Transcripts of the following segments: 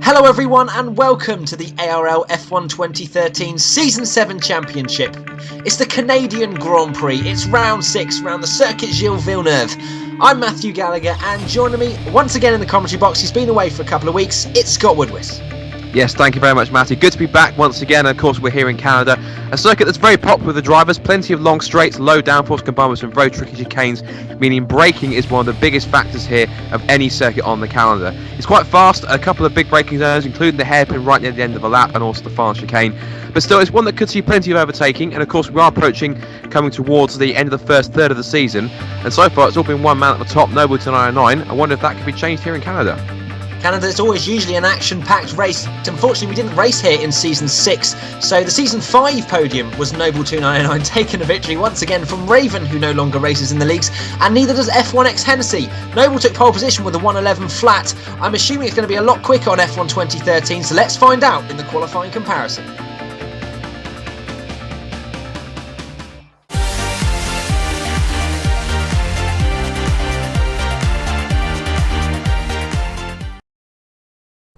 Hello everyone and welcome to the ARL F1 2013 Season 7 Championship. It's the Canadian Grand Prix, it's round 6 round the Circuit Gilles Villeneuve. I'm Matthew Gallagher and joining me once again in the commentary box, he's been away for a couple of weeks, it's Scott Woodwith. Yes, thank you very much, Matty. Good to be back once again. And of course, we're here in Canada, a circuit that's very popular with the drivers. Plenty of long straights, low downforce combined with some very tricky chicanes, meaning braking is one of the biggest factors here of any circuit on the calendar. It's quite fast, a couple of big braking zones, including the hairpin right near the end of a lap and also the final chicane. But still, it's one that could see plenty of overtaking. And of course, we are coming towards the end of the first third of the season. And so far, it's all been one man at the top, Noble to 909. I wonder if that could be changed here in Canada. Canada is always usually an action-packed race. Unfortunately, we didn't race here in Season 6, so the Season 5 podium was Noble 299 taking a victory once again from Raven, who no longer races in the leagues, and neither does F1 X Hennessy. Noble took pole position with a 111 flat. I'm assuming it's going to be a lot quicker on F1 2013, so let's find out in the qualifying comparison.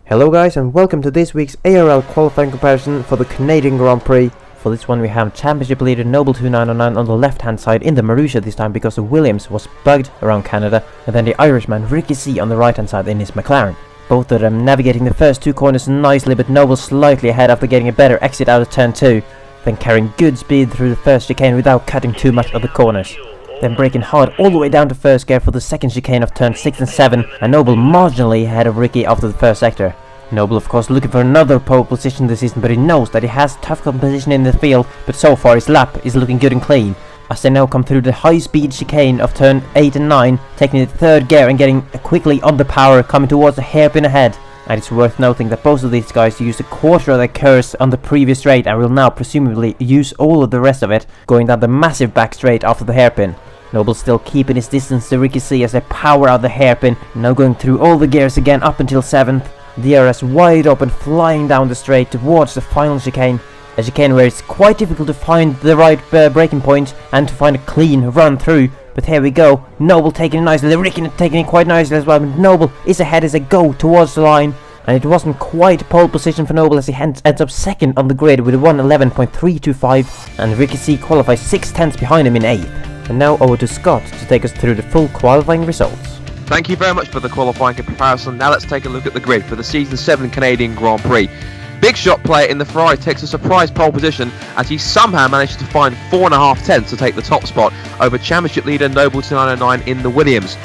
Hello guys and welcome to this week's ARL qualifying comparison for the Canadian Grand Prix. For this one we have championship leader Noble 2909 on the left hand side in the Marussia this time because the Williams was bugged around Canada, and then the Irishman RickeeyC on the right hand side in his McLaren. Both of them navigating the first two corners nicely, but Noble slightly ahead after getting a better exit out of turn 2, then carrying good speed through the first chicane without cutting too much of the corners. Then braking hard all the way down to first gear for the second chicane of turn 6 and 7, and Noble marginally ahead of Ricky after the first sector. Noble of course looking for another pole position this season, but he knows that he has tough competition in the field, but so far his lap is looking good and clean. As they now come through the high speed chicane of turn 8 and 9, taking the third gear and getting quickly on the power, coming towards the hairpin ahead. And it's worth noting that both of these guys used a quarter of their curse on the previous straight and will now presumably use all of the rest of it, going down the massive back straight after the hairpin. Noble still keeping his distance to RickeeyC as they power out the hairpin, now going through all the gears again up until 7th. DRS wide open, flying down the straight towards the final chicane. A chicane where it's quite difficult to find the right braking point and to find a clean run through. But here we go, Noble taking it nicely, Ricky taking it quite nicely as well. But Noble is ahead as they go towards the line. And it wasn't quite pole position for Noble as he ends up second on the grid with a 111.325, and RickeeyC qualifies 6/10 behind him in 8th. And now over to Scott to take us through the full qualifying results. Thank you very much for the qualifying comparison. Now let's take a look at the grid for the Season 7 Canadian Grand Prix. Big shot player in the Ferrari takes a surprise pole position as he somehow manages to find 4.5 tenths to take the top spot over championship leader Noble 299 in the Williams.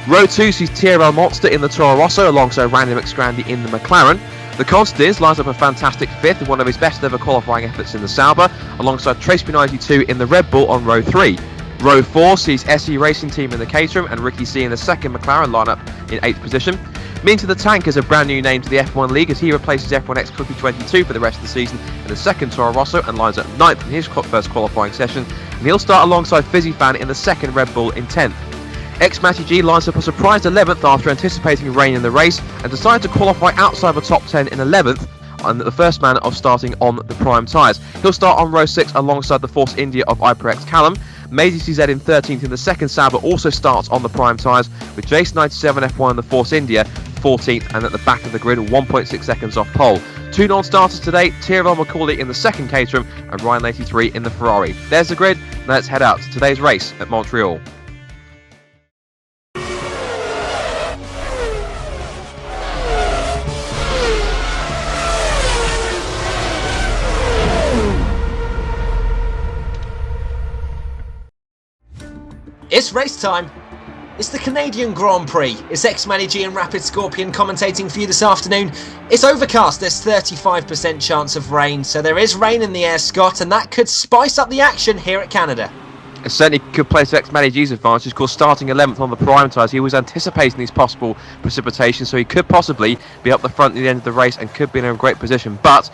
Row 2 sees TRL MoNsTeR in the Toro Rosso alongside Randy McScrandy in the McLaren. The Consters lines up a fantastic 5th with one of his best ever qualifying efforts in the Sauber, alongside Trace P92 in the Red Bull on Row 3. Row 4 sees SE Racing Team in the Caterham and RickeeyC in the second McLaren lineup in 8th position. Minter the Tank is a brand new name to the F1 League as he replaces F1 xMattyG for the rest of the season in the second Toro Rosso and lines up 9th in his first qualifying session, and he'll start alongside Fisi in the second Red Bull in 10th. xMattyG lines up a surprise 11th after anticipating rain in the race and decided to qualify outside the top 10 in 11th, and the first man of starting on the prime tyres. He'll start on row 6 alongside the Force India of IPRX Callum. Mazy CZ in 13th in the second Sauber also starts on the prime tyres, with Jace97 F1 in the Force India 14th and at the back of the grid 1.6 seconds off pole. Two non-starters today, TRL Qualy in the second Caterham and Ryan83 in the Ferrari. There's the grid, now let's head out to today's race at Montreal. It's race time. It's the Canadian Grand Prix. It's xMattyG and RapidScorpion commentating for you this afternoon. It's overcast, there's 35% chance of rain, so there is rain in the air, Scott, and that could spice up the action here at Canada. It certainly could place xMattyG's advantage, because starting 11th on the prime tyres, he was anticipating these possible precipitation, so he could possibly be up the front at the end of the race and could be in a great position. But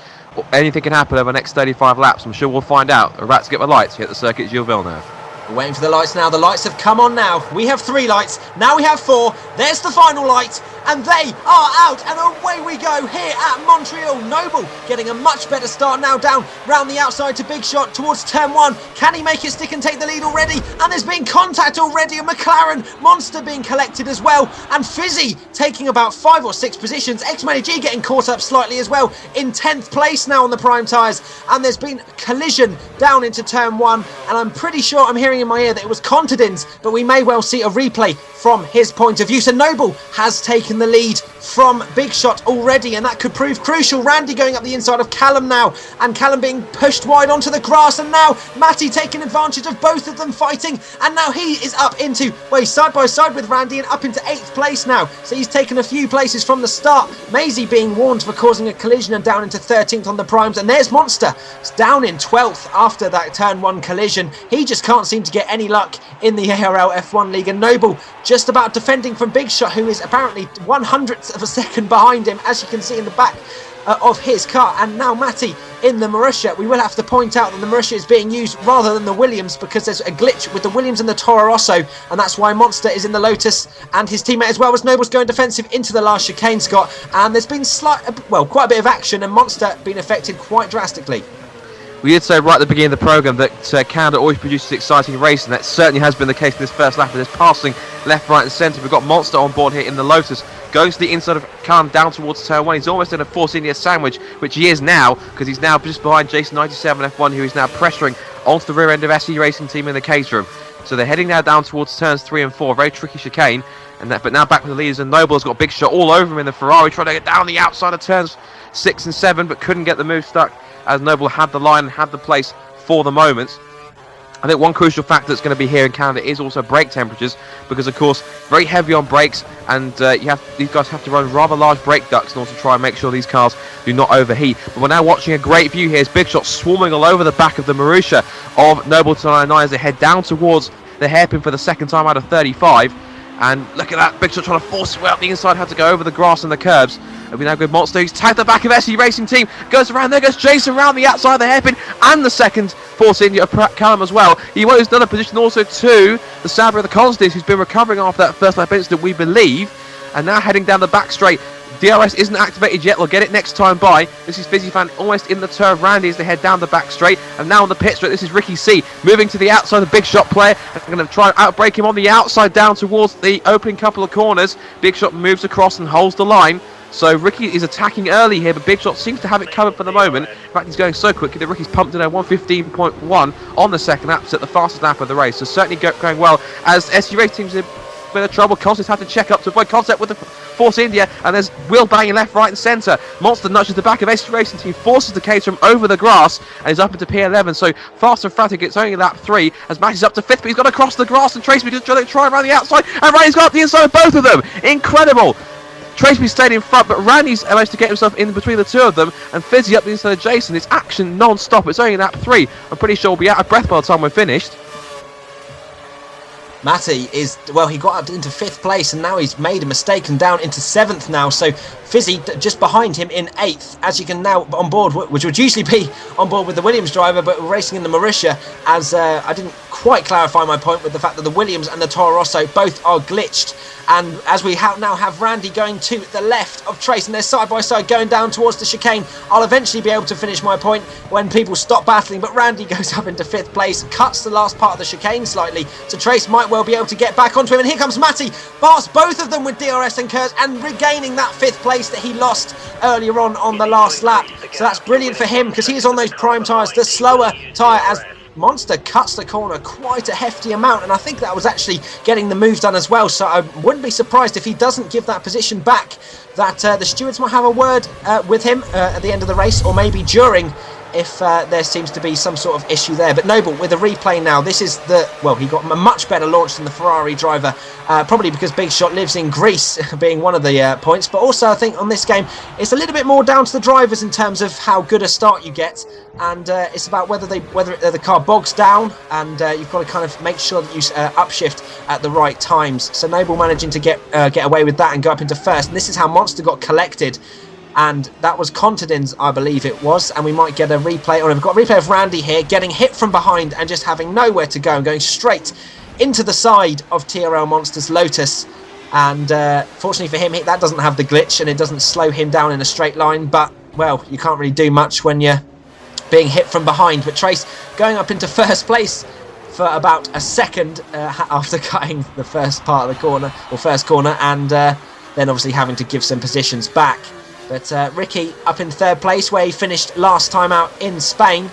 anything can happen over the next 35 laps. I'm sure we'll find out. We're about to get the lights here at the Circuit Gilles Villeneuve. We're waiting for the lights now. The lights have come on now. We have 3 lights. Now we have 4. There's the final light. and they are out, and away we go here at Montreal. Noble getting a much better start now, down round the outside to Big Shot towards turn 1. Can he make it stick and take the lead already? And there's been contact already, and McLaren MoNsTeR being collected as well, and Fisi taking about 5 or 6 positions. xMattyG getting caught up slightly as well in 10th place now on the prime tyres, and there's been collision down into turn 1, and I'm pretty sure I'm hearing in my ear that it was Contedin's, but we may well see a replay from his point of view. So Noble has taken the lead from Big Shot already, and that could prove crucial. Randy going up the inside of Callum now, and Callum being pushed wide onto the grass, and now Matty taking advantage of both of them fighting, and now he is up into, well, he's side by side with Randy and up into 8th place now, so he's taken a few places from the start. Mazy being warned for causing a collision and down into 13th on the primes, and there's MoNsTeR. It's down in 12th after that turn 1 collision. He just can't seem to get any luck in the ARL F1 League, and Noble just about defending from Big Shot, who is apparently 1/100th of a second behind him, as you can see in the back of his car. And now Matty in the Marussia. We will have to point out that the Marussia is being used rather than the Williams, because there's a glitch with the Williams and the Toro Rosso, and that's why MoNsTeR is in the Lotus, and his teammate as well, as Noble's going defensive into the last chicane, Scott, and there's been quite a bit of action, and MoNsTeR being affected quite drastically. We did say right at the beginning of the programme that Canada always produces exciting racing. That certainly has been the case in this first lap, with this passing left, right and centre. We've got MoNsTeR on board here in the Lotus, going to the inside of Callum down towards turn 1. He's almost in a Force India sandwich, which he is now, because he's now just behind Jason 97 F1, who is now pressuring onto the rear end of SE Racing Team in the Caterham. So they're heading now down towards turns 3 and 4, very tricky chicane. But now back with the leaders, and Noble has got a Big Shot all over him in the Ferrari, trying to get down the outside of turns 6 and 7, but couldn't get the move stuck, as Noble had the line and had the place for the moment. I think one crucial factor that's going to be here in Canada is also brake temperatures, because of course very heavy on brakes, and these guys have to run rather large brake ducts in order to try and make sure these cars do not overheat. But we're now watching a great view here as Big Shot swarming all over the back of the Marussia of Noble 299 as they head down towards the hairpin for the second time out of 35. And look at that, Big Shot trying to force his way up the inside, had to go over the grass and the curbs. And we now go MoNsTeR, he's tagged the back of SE Racing Team, goes around, there goes Jason around the outside of the hairpin, and the second Force India of Callum as well. He was another position also to the Sabre of the Constance, who's been recovering after that first lap incident, we believe, and now heading down the back straight. DRS isn't activated yet, we'll get it next time by. This is Fisi fan almost in the turn of Randy as they head down the back straight. And now on the pit straight, this is RickeeyC moving to the outside, the Big Shot player. I'm going to try and outbrake him on the outside down towards the opening couple of corners. Big Shot moves across and holds the line. So Ricky is attacking early here, but Big Shot seems to have it covered for the moment. In fact, he's going so quickly that Ricky's pumped in a 1:15.1 on the second lap to set the fastest lap of the race. So certainly going well as SU Race teams in a bit of trouble. Constance had to check up to avoid contact with the Force India, and there's wheel banging left, right and centre. MoNsTeR nudges the back of SU Racing Team, forces the Caterham over the grass, and is up into P11. So fast and frantic, it's only lap 3 as Max is up to 5th, but he's got to cross the grass, and Tracy is trying to try around the outside, and Randy's got up the inside of both of them. Incredible! Tracy stayed in front, but Randy's managed to get himself in between the two of them, and Fisi up the inside of Jason. It's action non-stop. It's only lap 3. I'm pretty sure we'll be out of breath by the time we're finished. Matty is, well, he got up into 5th place, and now he's made a mistake and down into 7th now. So Fisi just behind him in 8th, as you can now on board, which would usually be on board with the Williams driver, but we're racing in the Marussia, as I didn't quite clarify my point with the fact that the Williams and the Toro Rosso both are glitched. And as we now have Randy going to the left of Trace, and they're side by side going down towards the chicane. I'll eventually be able to finish my point when people stop battling, but Randy goes up into 5th place, cuts the last part of the chicane slightly, so Trace might well be able to get back onto him. And here comes Matty, past both of them with DRS and Kurz, and regaining that 5th place that he lost earlier on the last lap. So that's brilliant for him, because he is on those prime tyres, the slower tyre, as MoNsTeR cuts the corner quite a hefty amount, and I think that was actually getting the moves done as well, so I wouldn't be surprised if he doesn't give that position back, that the stewards might have a word with him at the end of the race, or maybe during, if there seems to be some sort of issue there. But Noble with a replay now, this is he got a much better launch than the Ferrari driver, probably because Big Shot lives in Greece being one of the points, but also I think on this game it's a little bit more down to the drivers in terms of how good a start you get, and it's about whether the car bogs down, and you've got to kind of make sure that you upshift at the right times. So Noble managing to get away with that and go up into 1st, and this is how MoNsTeR got collected. And that was Contedin's, I believe it was, and we might get a replay, or we've got a replay of Randy here getting hit from behind and just having nowhere to go and going straight into the side of TRL MoNsTER's Lotus. And fortunately for him, that doesn't have the glitch and it doesn't slow him down in a straight line. But, well, you can't really do much when you're being hit from behind. But Trace going up into first place for about a second after cutting the first part of the corner, or first corner, and then obviously having to give some positions back. But Ricky up in third place, where he finished last time out in Spain.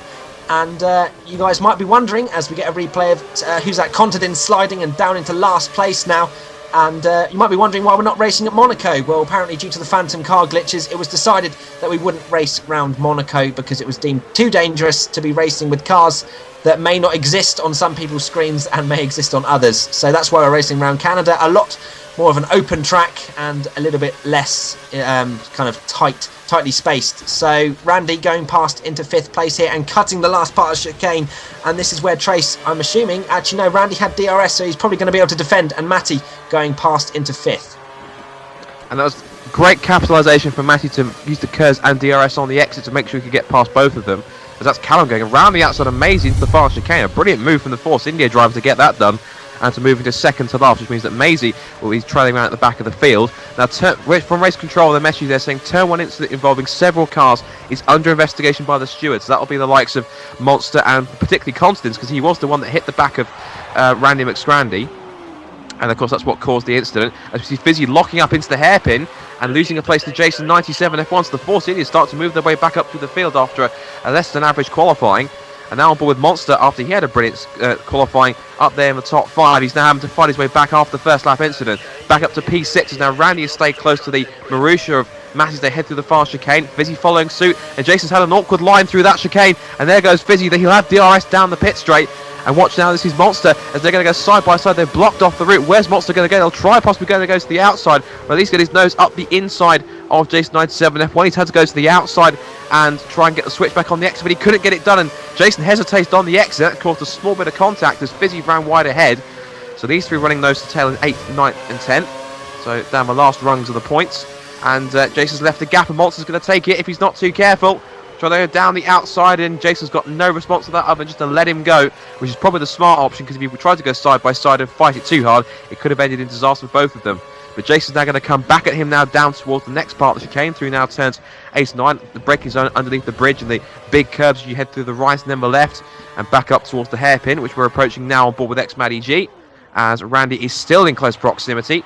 And you guys might be wondering, as we get a replay of who's that Commentated sliding and down into last place now. And you might be wondering why we're not racing at Monaco. Well, apparently due to the phantom car glitches, it was decided that we wouldn't race round Monaco because it was deemed too dangerous to be racing with cars that may not exist on some people's screens and may exist on others. So that's why we're racing around Canada. A lot more of an open track and a little bit less kind of tightly spaced. So Randy going past into 5th place here and cutting the last part of chicane, and this is where Trace, I'm assuming, actually no, Randy had DRS, so he's probably going to be able to defend, and Matty going past into 5th. And that was great capitalisation for Matty to use the curves and DRS on the exit to make sure he could get past both of them, as that's Callum going around the outside of Mazy into the far chicane. A brilliant move from the Force India driver to get that done, and to move into second to last, which means that Mazy will be trailing around at the back of the field. Now, from race control, the message there saying turn 1 incident involving several cars is under investigation by the stewards. So that will be the likes of MoNsTeR and particularly Constance, because he was the one that hit the back of Randy McScrandy. And of course, that's what caused the incident. As we see Fisi locking up into the hairpin and losing a place to Jason 97 F1. So the Force Indians start to move their way back up through the field after a less than average qualifying. And now on board with MoNsTeR after he had a brilliant qualifying up there in the top 5. He's now having to fight his way back after the first lap incident. Back up to P6 as now Randy has stayed close to the Marussia of Matt as they head through the fast chicane. Fisi following suit, and Jason's had an awkward line through that chicane. And there goes Fisi, he'll have DRS down the pit straight. And watch now, this is MoNsTeR as they're going to go side by side. They've blocked off the route. Where's MoNsTeR going to go? They'll try possibly going to go to the outside, but at least get his nose up the inside of Jason 97 F1. He's had to go to the outside and try and get the switch back on the exit, but he couldn't get it done, and Jason hesitated on the exit. That caused a small bit of contact as Fisi ran wide ahead. So these three running nose to tail in 8th, 9th and 10th. So down the last rungs of the points. And Jason's left the gap, and MoNsTER's going to take it if he's not too careful. Trying to go down the outside, and Jason's got no response to that other than just to let him go, which is probably the smart option, because if he tried to go side by side and fight it too hard, it could have ended in disaster for both of them. But Jason's now going to come back at him now down towards the next part of the chicane, through now turns 8 and 9. The braking zone underneath the bridge and the big curves as you head through the right and then the left, and back up towards the hairpin, which we're approaching now on board with xMattyG, as Randy is still in close proximity.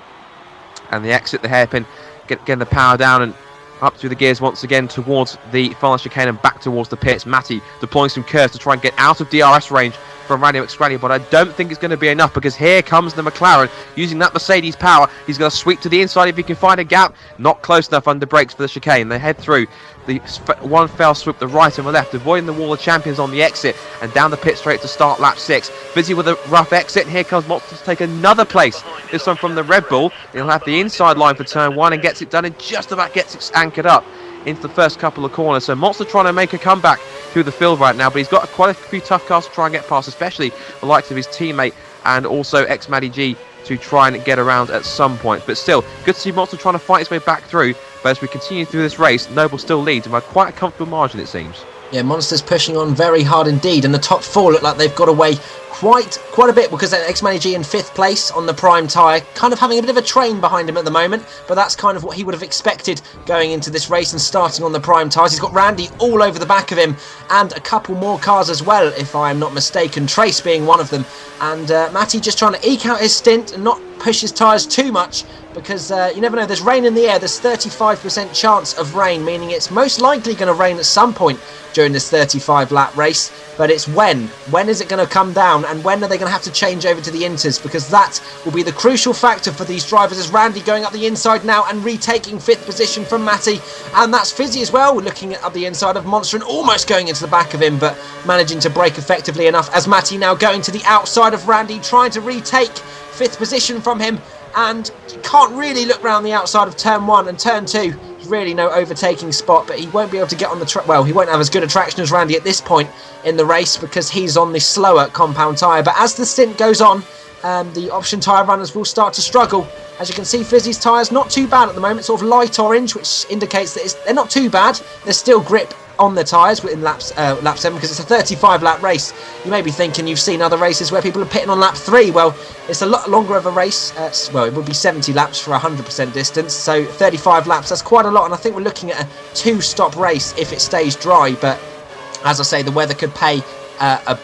And the exit, the hairpin, getting the power down and up through the gears once again towards the final chicane and back towards the pits. Matty deploying some curves to try and get out of DRS range from Randy McScrandy, but I don't think it's going to be enough, because here comes the McLaren using that Mercedes power. He's going to sweep to the inside if he can find a gap. Not close enough under brakes for the chicane. They head through the one fell swoop, the right and the left, avoiding the wall of champions on the exit, and down the pit straight to start lap 6. Fisi with a rough exit, and here comes MoNsTER to take another place, this one from the Red Bull. He'll have the inside line for turn 1 and gets it done, and just about gets it anchored up into the first couple of corners. So MoNsTER trying to make a comeback through the field right now, but he's got quite a few tough cars to try and get past, especially the likes of his teammate and also xMattyG to try and get around at some point. But still, good to see MoNsTER trying to fight his way back through. But as we continue through this race, Noble still leads and by quite a comfortable margin, it seems. Yeah, MoNsTER's pushing on very hard indeed, and the top 4 look like they've got away quite a bit, because xMattyG in 5th place on the prime tyre, kind of having a bit of a train behind him at the moment, but that's kind of what he would have expected going into this race and starting on the prime tyres. He's got Randy all over the back of him, and a couple more cars as well, if I'm not mistaken, Trace being one of them, and Matty just trying to eke out his stint and not push his tyres too much, because you never know, there's rain in the air. There's 35% chance of rain, meaning it's most likely going to rain at some point during this 35 lap race, but it's when is it going to come down, and when are they going to have to change over to the inters, because that will be the crucial factor for these drivers, as Randy going up the inside now and retaking 5th position from Matty, and that's Fisi as well, looking at the inside of MoNsTER and almost going into the back of him, but managing to brake effectively enough, as Matty now going to the outside of Randy, trying to retake 5th position from him, and you can't really look round the outside of turn 1 and turn 2. Really no overtaking spot, but he won't be able to get on the track. Well, he won't have as good a traction as Randy at this point in the race, because he's on the slower compound tyre. But as the stint goes on, the option tyre runners will start to struggle. As you can see, Fisi's tyres not too bad at the moment, sort of light orange, which indicates that they're not too bad. There's still grip on their tyres in lap 7 because it's a 35 lap race. You may be thinking you've seen other races where people are pitting on lap 3. Well, it's a lot longer of a race. Well, it would be 70 laps for 100% distance, so 35 laps, that's quite a lot, and I think we're looking at a 2-stop race if it stays dry. But as I say, the weather could play a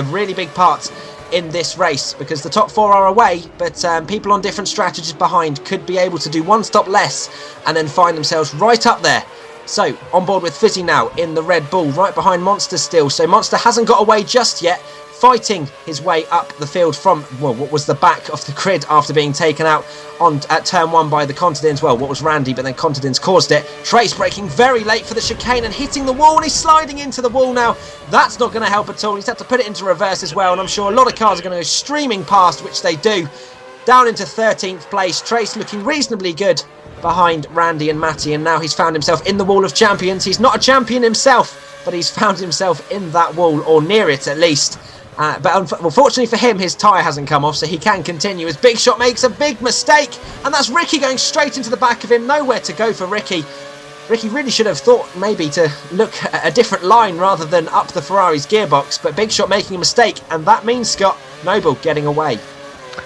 really big part in this race, because the top 4 are away, but people on different strategies behind could be able to do 1 stop less and then find themselves right up there. So on board with Fisi now in the Red Bull, right behind MoNsTeR still. So MoNsTeR hasn't got away just yet, fighting his way up the field from, well, what was the back of the grid after being taken out at turn 1 by the Contadins. Well, what was Randy, but then Contadins caused it. Trace braking very late for the chicane and hitting the wall, and he's sliding into the wall now. That's not going to help at all. He's had to put it into reverse as well, and I'm sure a lot of cars are going to go streaming past, which they do. Down into 13th place, Trace looking reasonably good behind Randy and Matty, and now he's found himself in the wall of champions. He's not a champion himself, but he's found himself in that wall, or near it at least. But unfortunately for him, his tyre hasn't come off, so he can continue as Big Shot makes a big mistake, and that's Ricky going straight into the back of him. Nowhere to go for Ricky. Ricky really should have thought maybe to look at a different line rather than up the Ferrari's gearbox, but Big Shot making a mistake, and that means Scott Noble getting away.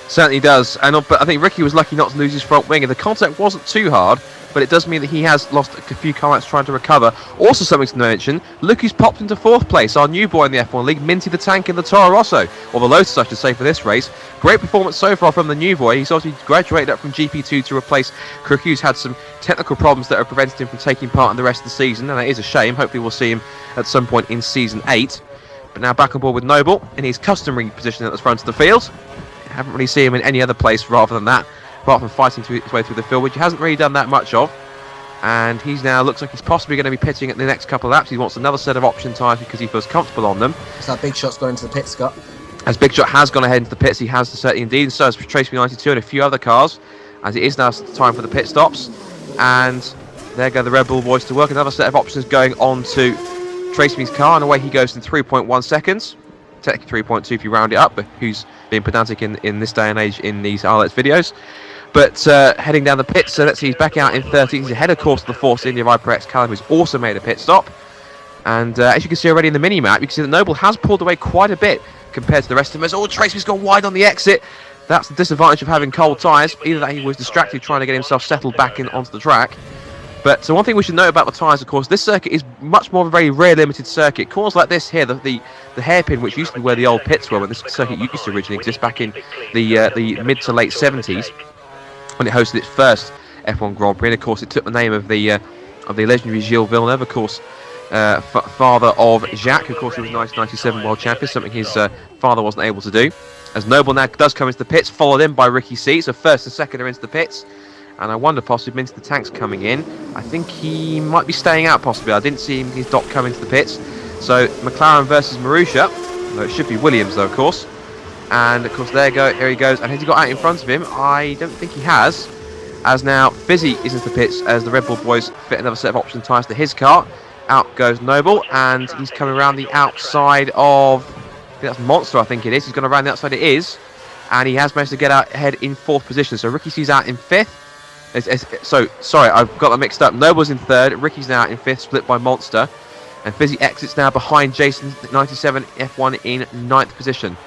Certainly does, but I think Ricky was lucky not to lose his front wing, and the contact wasn't too hard, but it does mean that he has lost a few car laps trying to recover. Also something to mention, look who's popped into 4th place, our new boy in the F1 League, Minty the Tank in the Toro Rosso, or the Lotus I should say for this race. Great performance so far from the new boy. He's obviously graduated up from GP2 to replace Crook, who's had some technical problems that have prevented him from taking part in the rest of the season, and that is a shame. Hopefully we'll see him at some point in Season 8. But now back on board with Noble in his customary position at the front of the field. Haven't really seen him in any other place rather than that, apart from fighting his way through the field, which he hasn't really done that much of. And he's now looks like he's possibly going to be pitting at the next couple of laps. He wants another set of option tyres because he feels comfortable on them. So Big Shot's gone into the pit, Scott. As Big Shot has gone ahead into the pits, he has certainly indeed, and so has Trace 92 and a few other cars, as it is now time for the pit stops. And there go the Red Bull boys to work. Another set of options going on to Tracy's car, and away he goes in 3.1 seconds. Technically 3.2 if you round it up, but who's being pedantic in this day and age in these ARL X videos. But heading down the pits, so let's see, he's back out in 13th. He's ahead, of course, of the Force India Viper X Callum, who's also made a pit stop. And as you can see already in the mini-map, you can see that Noble has pulled away quite a bit compared to the rest of them. As Tracy's gone wide on the exit. That's the disadvantage of having cold tyres. Either that he was distracted trying to get himself settled back in onto the track. But so one thing we should note about the tyres, of course, this circuit is much more of a very rear limited circuit. Corners like this here, the hairpin, which used to be where the old pits were when this circuit used to originally exist back in the mid to late 70s, when it hosted its first F1 Grand Prix. And of course, it took the name of the legendary Gilles Villeneuve, of course, father of Jacques, of course, who was 1997 world champion, something his father wasn't able to do. As Noble now does come into the pits, followed in by RickeeyC, so first and second are into the pits. And I wonder possibly Minty the Tank's coming in. I think he might be staying out possibly. I didn't see his dot come into the pits. So McLaren versus Marussia. No, it should be Williams though, of course. And of course here he goes. And has he got out in front of him? I don't think he has. As now Fisi is into the pits as the Red Bull boys fit another set of option tyres to his car. Out goes Noble, and he's coming around the outside of, I think that's MoNsTeR, I think it is. He's gone around the outside, it is. And he has managed to get out ahead in 4th position. So RickeeyC's out in 5th. Sorry, I've got that mixed up. Noble's in 3rd, Ricky's now in 5th, split by MoNsTeR. And Fisi exits now behind Jason 97 F1 in 9th position,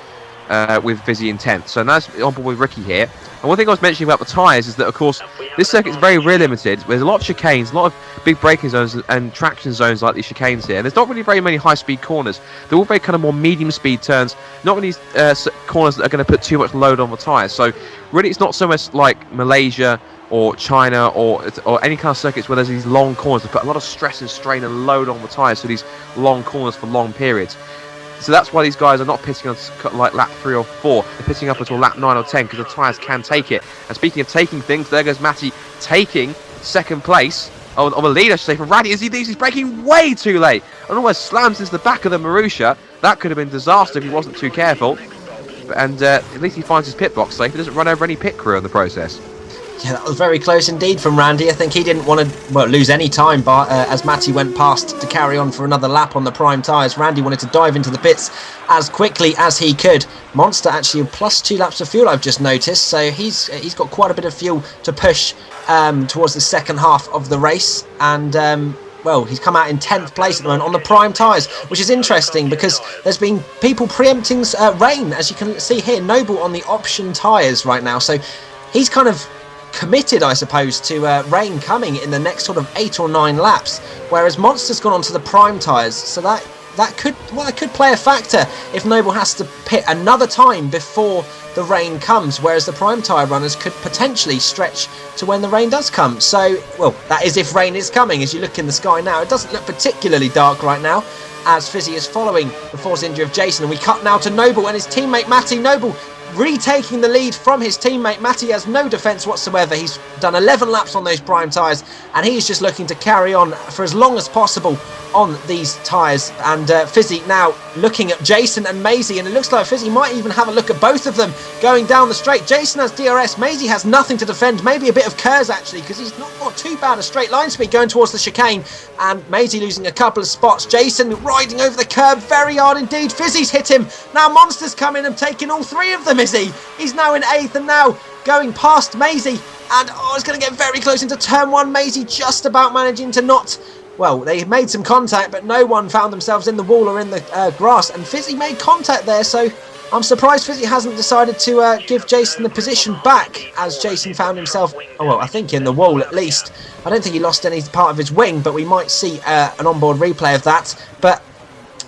with Fisi in 10th. So now it's on board with Ricky here. And one thing I was mentioning about the tyres is that, of course, this circuit is very rear limited. There's a lot of chicanes, a lot of big braking zones and traction zones like these chicanes here. And there's not really very many high-speed corners. They're all very kind of more medium-speed turns, not really corners that are going to put too much load on the tyres. So really it's not so much like Malaysia or China or any kind of circuits where there's these long corners that put a lot of stress and strain and load on the tyres, so these long corners for long periods. So that's why these guys are not pitting on like lap 3 or 4. They're pitting up until lap 9 or 10 because the tyres can take it. And speaking of taking things, there goes Matty taking 2nd place, or the lead I should say, for Randy, as he thinks he's braking way too late. And almost slams into the back of the Marussia. That could have been disaster if he wasn't too careful. And at least he finds his pit box safe. He doesn't run over any pit crew in the process. Yeah, that was very close indeed from Randy. I think he didn't want to lose any time, but as Matty went past to carry on for another lap on the prime tyres, Randy wanted to dive into the pits as quickly as he could. MoNsTeR actually plus 2 laps of fuel, I've just noticed, so he's got quite a bit of fuel to push towards the second half of the race, and well, he's come out in 10th place at the moment on the prime tyres, which is interesting because there's been people preempting rain, as you can see here. Noble on the option tyres right now, so he's kind of committed, I suppose, to rain coming in the next sort of 8 or 9 laps, whereas MoNsTER's gone onto the prime tyres, so that could play a factor if Noble has to pit another time before the rain comes, whereas the prime tyre runners could potentially stretch to when the rain does come. So, well, that is if rain is coming. As you look in the sky now, it doesn't look particularly dark right now, as Fisi is following the force injury of Jason, and we cut now to Noble and his teammate Matty. Noble retaking the lead from his teammate. Matty has no defence whatsoever. He's done 11 laps on those prime tyres, and he's just looking to carry on for as long as possible on these tyres. And Fisi now looking at Jason and Mazy, and it looks like Fisi might even have a look at both of them going down the straight. Jason has DRS, Mazy has nothing to defend, maybe a bit of Kers actually, because he's not got too bad a straight line speed going towards the chicane, and Mazy losing a couple of spots. Jason riding over the curb very hard indeed. Fisi's hit him. Now MoNsTER's come in and taken all 3 of them, is he? He's now in 8th and now going past Mazy, and it's going to get very close into turn 1. Mazy just about managing to not... Well, they made some contact, but no one found themselves in the wall or in the grass, and Fisi made contact there, so I'm surprised Fisi hasn't decided to give Jason the position back, as Jason found himself, I think in the wall at least. I don't think he lost any part of his wing, but we might see an onboard replay of that, but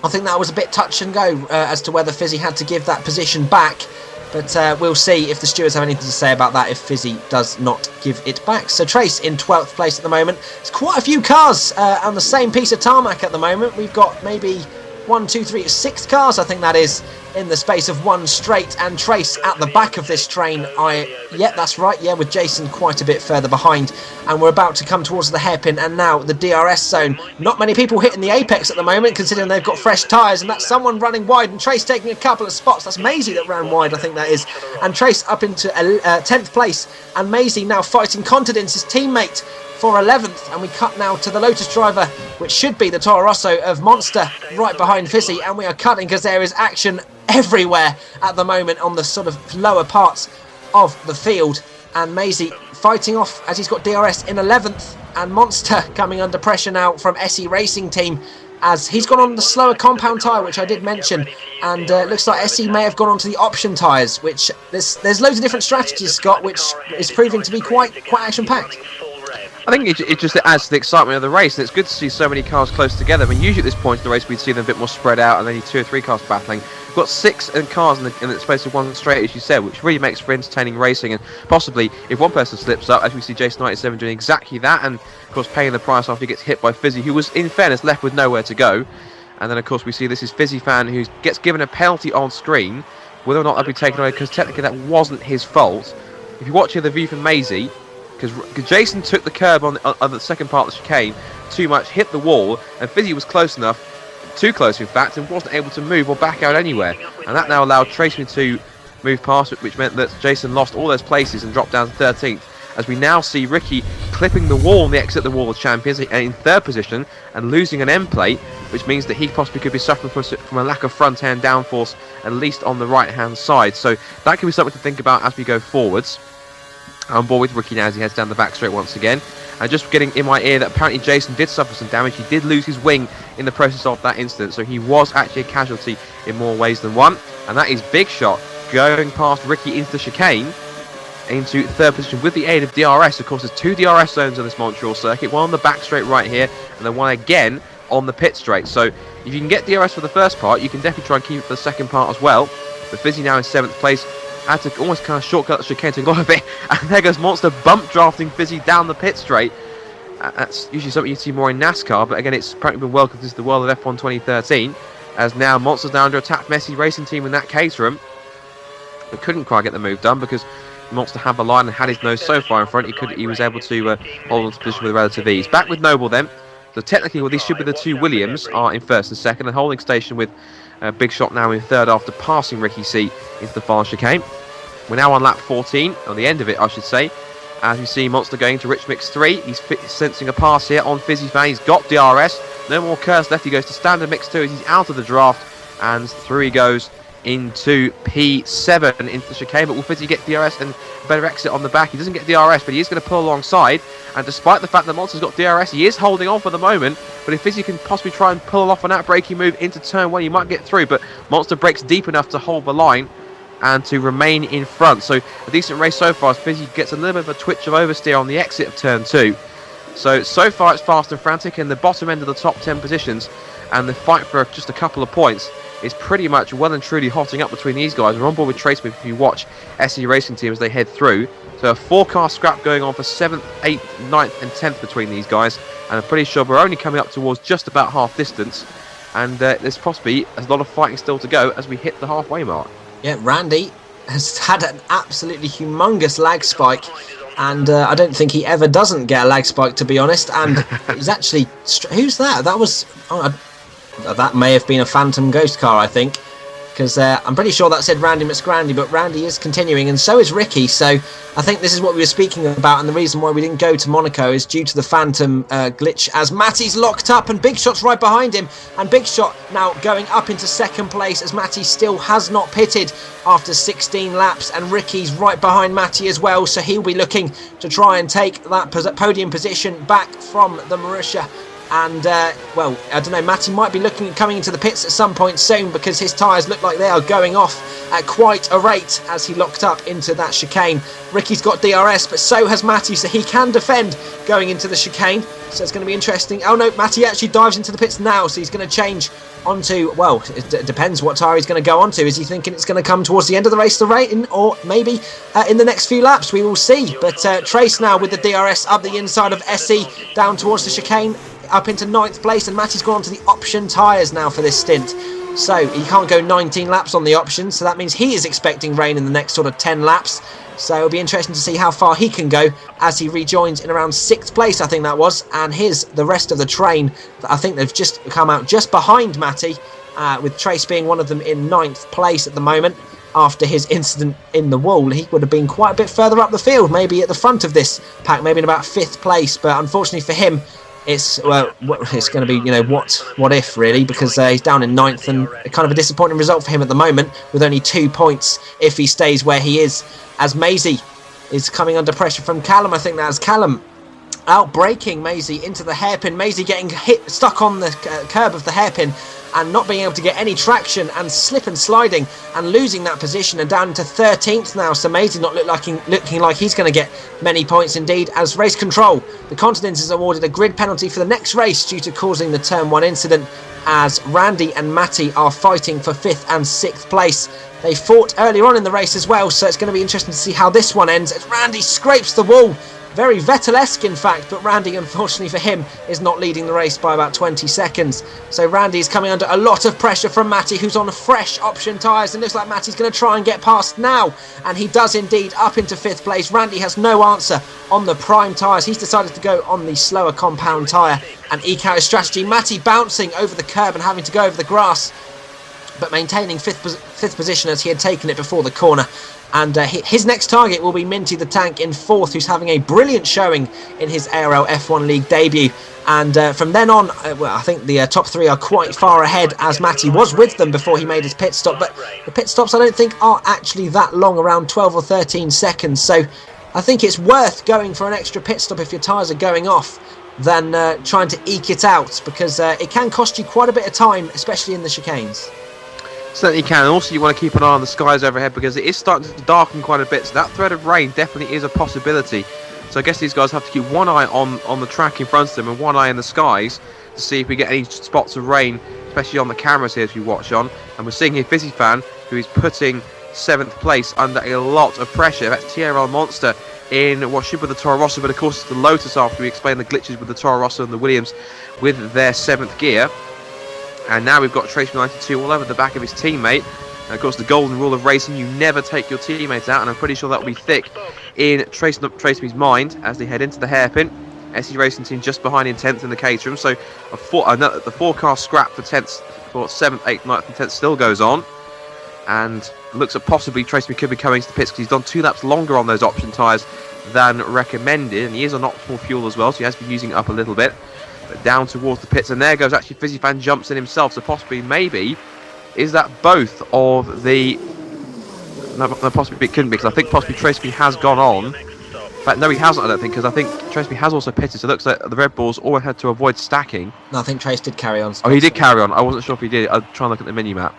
I think that was a bit touch and go as to whether Fisi had to give that position back. But we'll see if the stewards have anything to say about that if Fisi does not give it back. So Trace in 12th place at the moment. There's quite a few cars on the same piece of tarmac at the moment. We've got maybe 1, 2, 3, 6 cars, I think that is, in the space of one straight, and Trace at the back of this train. Yeah, that's right, yeah, with Jason quite a bit further behind, and we're about to come towards the hairpin, and now the DRS zone. Not many people hitting the apex at the moment, considering they've got fresh tyres, and that's someone running wide, and Trace taking a couple of spots. That's Mazy that ran wide, I think that is, and Trace up into 10th place, and Mazy now fighting Contadins, his teammate, for 11th, and we cut now to the Lotus driver, which should be the Toro Rosso of MoNsTER, right behind Fisi, and we are cutting because there is action everywhere at the moment on the sort of lower parts of the field, and Mazy fighting off as he's got DRS in 11th, and MoNsTER coming under pressure now from SE Racing Team, as he's gone on the slower compound tyre, which I did mention, and looks like SE may have gone onto the option tyres, which there's loads of different strategies, Scott, which is proving to be quite action-packed. I think it just adds to the excitement of the race, and it's good to see so many cars close together. I mean, usually at this point in the race we'd see them a bit more spread out and only 2 or 3 cars battling. We've got 6 cars in the space of one straight, as you said, which really makes for entertaining racing, and possibly if one person slips up, as we see Jason 97 doing exactly that, and of course paying the price after he gets hit by Fisi, who was in fairness left with nowhere to go. And then of course we see this is Fisi fan who gets given a penalty on screen, whether or not that'll be taken away, because technically that wasn't his fault. If you watch here the view from Mazy, because Jason took the curb on the second part of the chicane too much, hit the wall, and Fisi was close enough, too close in fact, and wasn't able to move or back out anywhere. And that now allowed Tracy to move past it, which meant that Jason lost all those places and dropped down to 13th. As we now see Ricky clipping the wall on the exit of the Wall of Champions and in 3rd position and losing an M plate, which means that he possibly could be suffering from a lack of front end downforce, at least on the right hand side. So that could be something to think about as we go forwards. I'm on board with Ricky now as he heads down the back straight once again. And just getting in my ear that apparently Jason did suffer some damage. He did lose his wing in the process of that incident, so he was actually a casualty in more ways than one. And that is Big Shot going past Ricky into the chicane into 3rd position with the aid of DRS. Of course, there's 2 DRS zones on this Montreal circuit, one on the back straight right here, and then one again on the pit straight. So if you can get DRS for the first part, you can definitely try and keep it for the second part as well. But Fisi now in 7th place. Had to almost kind of shortcut the chicane to go a bit, and there goes MoNsTER bump drafting Fisi down the pit straight. That's usually something you see more in NASCAR, but again it's apparently been welcomed into the world of F1 2013, as now MoNsTER's now under attack. Mazy Racing Team in that Caterham, but couldn't quite get the move done because MoNsTER had the line and had his nose so far in front he was able to hold on to position with relative ease. Back with Noble then, so technically these should be the 2 Williams are in 1st and 2nd, and holding station with Big Shot now in 3rd after passing RickeeyC into the final chicane. We're now on lap 14, on the end of it I should say, As we see MoNsTeR going to Rich Mix 3. He's sensing a pass here on Fisi fan. He's got DRS. No more curse left. He goes to standard Mix 2 as he's out of the draft. And through he goes into P7 into the chicane. But will Fisi get DRS and a better exit on the back? He doesn't get DRS, but he is going to pull alongside. And despite the fact that MoNsTER's got DRS, he is holding on for the moment. But if Fisi can possibly try and pull off an out-braking move into turn 1, he might get through. But MoNsTER breaks deep enough to hold the line and to remain in front. So a decent race so far as Fisi gets a little bit of a twitch of oversteer on the exit of turn 2. So far it's fast and frantic in the bottom end of the top 10 positions, and the fight for just a couple of points is pretty much well and truly hotting up between these guys. We're on board with TraceMove if you watch SE Racing Team as they head through. So a 4-car scrap going on for 7th, 8th, 9th and 10th between these guys, and I'm pretty sure we're only coming up towards just about half distance, and there's possibly a lot of fighting still to go as we hit the halfway mark. Yeah, Randy has had an absolutely humongous lag spike, and I don't think he ever doesn't get a lag spike, to be honest. And he's actually... Who's that? That was... that may have been a Phantom Ghost car, I think, because I'm pretty sure that said Randy McScrandy, but Randy is continuing, and so is Ricky. So I think this is what we were speaking about, and the reason why we didn't go to Monaco is due to the Phantom glitch, as Matty's locked up and Big Shot's right behind him, and Big Shot now going up into second place as Matty still has not pitted after 16 laps, and Ricky's right behind Matty as well, so he'll be looking to try and take that podium position back from the Marussia. And, well, I don't know, Matty might be looking at coming into the pits at some point soon, because his tyres look like they are going off at quite a rate as he locked up into that chicane. Ricky's got DRS, but so has Matty, so he can defend going into the chicane. So it's going to be interesting. Oh no, Matty actually dives into the pits now, so he's going to change onto, well, it depends what tyre he's going to go onto. Is he thinking it's going to come towards the end of the race, the rating, or maybe in the next few laps? We will see. But Trace now with the DRS up the inside of SE down towards the chicane, up into 9th place, and Matty's gone on to the option tyres now for this stint. So he can't go 19 laps on the options, so that means he is expecting rain in the next sort of 10 laps. So it'll be interesting to see how far he can go as he rejoins in around 6th place, I think that was. And here's the rest of the train. I think they've just come out just behind Matty, with Trace being one of them in 9th place at the moment. After his incident in the wall, he would have been quite a bit further up the field, maybe at the front of this pack, maybe in about 5th place. But unfortunately for him, it's going to be, you know, what if really, because he's down in 9th, and kind of a disappointing result for him at the moment with only 2 points if he stays where he is, as Mazy is coming under pressure from Callum. I think that's Callum out-braking Mazy into the hairpin. Mazy getting stuck on the curb of the hairpin and not being able to get any traction and slip and sliding and losing that position, and down to 13th now. So Mazy not looking like he's going to get many points indeed, as race control, the Continents, is awarded a grid penalty for the next race due to causing the turn 1 incident, as Randy and Matty are fighting for 5th and 6th place. They fought earlier on in the race as well, so it's going to be interesting to see how this one ends, as Randy scrapes the wall. Very Vettel-esque in fact, but Randy, unfortunately for him, is not leading the race by about 20 seconds. So Randy is coming under a lot of pressure from Matty, who's on fresh option tyres, and looks like Matty's going to try and get past now. And he does indeed, up into 5th place. Randy has no answer on the prime tyres. He's decided to go on the slower compound tyre and eke out his strategy. Matty bouncing over the curb and having to go over the grass, but maintaining fifth position as he had taken it before the corner. And his next target will be Minty the Tank in 4th, who's having a brilliant showing in his ARL F1 League debut. And from then on, well, I think the top 3 are quite far ahead, as Matty was with them before he made his pit stop. But the pit stops, I don't think, are actually that long, around 12 or 13 seconds. So I think it's worth going for an extra pit stop if your tyres are going off than trying to eke it out, because it can cost you quite a bit of time, especially in the chicanes. Certainly can. And also you want to keep an eye on the skies overhead, because it is starting to darken quite a bit, so that threat of rain definitely is a possibility. So I guess these guys have to keep one eye on the track in front of them and one eye in the skies to see if we get any spots of rain, especially on the cameras here as we watch on. And we're seeing here Fisi fan, who is putting 7th place under a lot of pressure. That's TRL MoNsTeR in what should be the Toro Rosso, but of course it's the Lotus, after we explain the glitches with the Toro Rosso and the Williams with their 7th gear. And now we've got Trace92 all over the back of his teammate. And of course, the golden rule of racing, you never take your teammates out, and I'm pretty sure that will be thick in Traceme's mind as they head into the hairpin. SE Racing Team just behind in 10th in the Caterham, so the 4-car scrap for 10th, for 7th, 8th, 9th and 10th still goes on. and looks at possibly Tracy could be coming to the pits because he's done 2 laps longer on those option tyres than recommended, and he is on optimal fuel as well, so he has been using it up a little bit. But down towards the pits, and there goes actually Fisi fan jumps in himself, so possibly, maybe, is that both of the... No, possibly it couldn't be, because I think possibly Tracy has gone on. In fact, no, he hasn't, I don't think, because I think Tracy has also pitted, so it looks like the Red Bulls all had to avoid stacking. No, I think Trace did carry on. Oh, he did carry on. I wasn't sure if he did. I'll try and look at the mini-map.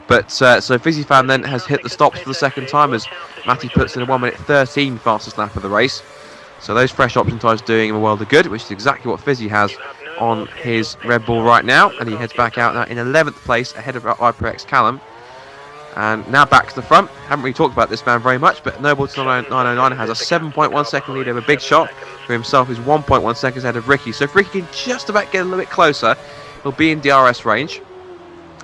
But, so Fisi fan then has hit the stops for the second time as Matty puts in a 1 minute 13 fastest lap of the race. So those fresh option tyres doing him a world of good, which is exactly what Fisi has on his Red Bull right now. And he heads back out now in 11th place ahead of HyperX Callum. And now back to the front. Haven't really talked about this man very much, but Nobleton 909 has a 7.1 second lead over Big Shot for himself, who's 1.1 seconds ahead of Ricky. So if Ricky can just about get a little bit closer, he'll be in DRS range.